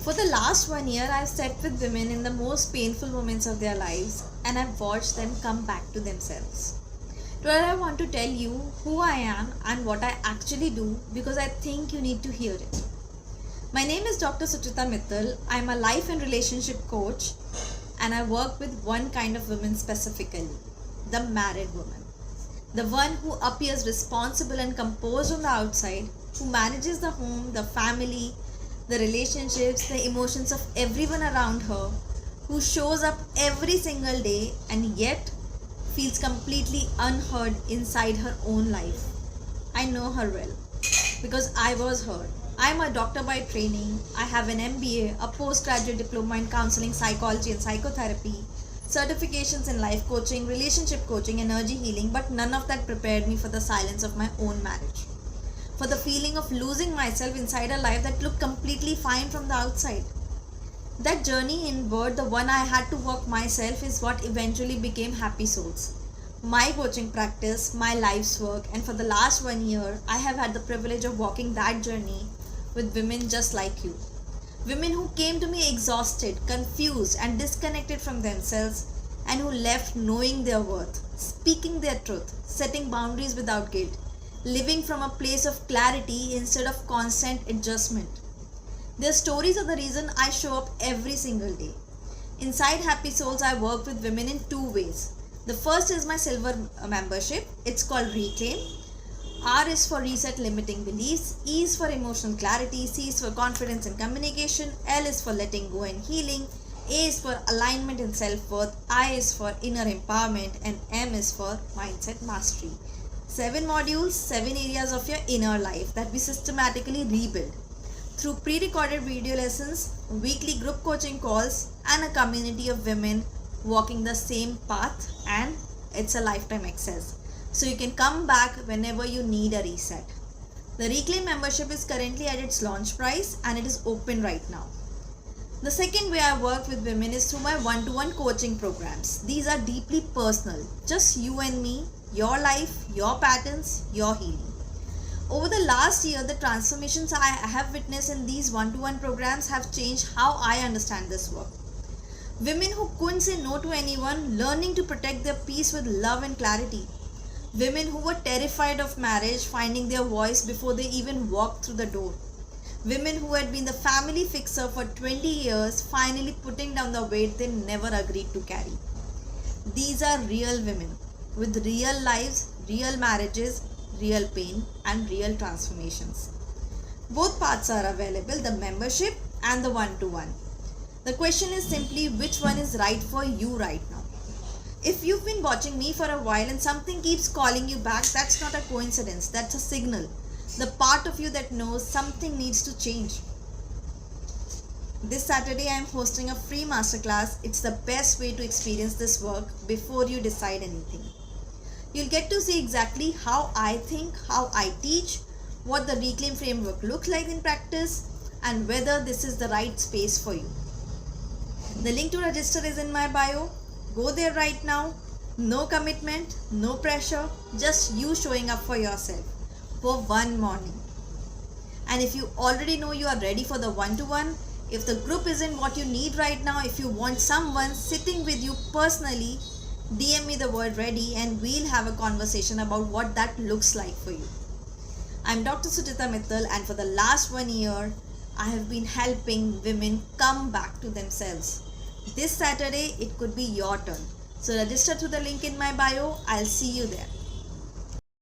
For the last 1 year, I've sat with women in the most painful moments of their lives and I've watched them come back to themselves. Today, I want to tell you who I am and what I actually do because I think you need to hear it. My name is Dr. Suchita Mittal. I'm a life and relationship coach and I work with one kind of women specifically, the married woman. The one who appears responsible and composed on the outside, who manages the home, the family, the relationships, the emotions of everyone around her, who shows up every single day and yet feels completely unheard inside her own life. I know her well because I was her. I'm a doctor by training. I have an MBA, a postgraduate diploma in counseling, psychology and psychotherapy, certifications in life coaching, relationship coaching, energy healing, but none of that prepared me for the silence of my own marriage. For the feeling of losing myself inside a life that looked completely fine from the outside. That journey inward, the one I had to walk myself, is what eventually became Happy Souls. My coaching practice, my life's work, and for the last 1 year, I have had the privilege of walking that journey with women just like you. Women who came to me exhausted, confused, and disconnected from themselves, and who left knowing their worth, speaking their truth, setting boundaries without guilt, living from a place of clarity instead of constant adjustment. Their stories are the reason I show up every single day. Inside Happy Souls, I work with women in two ways. The first is my silver membership. It's called Reclaim. R is for reset limiting beliefs, E is for emotional clarity, C is for confidence and communication, L is for letting go and healing, A is for alignment and self-worth, I is for inner empowerment, and M is for mindset mastery. 7 modules, 7 areas of your inner life that we systematically rebuild through pre-recorded video lessons, weekly group coaching calls, and a community of women walking the same path, and it's a lifetime access. So you can come back whenever you need a reset. The Reclaim membership is currently at its launch price and it is open right now. The second way I work with women is through my one-to-one coaching programs. These are deeply personal, just you and me, your life, your patterns, your healing. Over the last year, the transformations I have witnessed in these one-to-one programs have changed how I understand this work. Women who couldn't say no to anyone, learning to protect their peace with love and clarity. Women who were terrified of marriage, finding their voice before they even walked through the door. Women who had been the family fixer for 20 years, finally putting down the weight they never agreed to carry. These are real women with real lives, real marriages, real pain, and real transformations. Both paths are available, the membership and the one-to-one. The question is simply which one is right for you right now. If you've been watching me for a while and something keeps calling you back, that's not a coincidence, that's a signal. The part of you that knows something needs to change. This Saturday I am hosting a free masterclass. It's the best way to experience this work before you decide anything. You'll get to see exactly how I think, how I teach, what the Reclaim framework looks like in practice, and whether this is the right space for you. The link to register is in my bio. Go there right now. No commitment, no pressure, just you showing up for yourself for one morning. And if you already know you are ready for the one-to-one, if the group isn't what you need right now, if you want someone sitting with you personally, DM me the word ready and we'll have a conversation about what that looks like for you. I'm Dr. Suchita Mittal, and for the last 1 year, I have been helping women come back to themselves. This Saturday, it could be your turn. So register through the link in my bio. I'll see you there.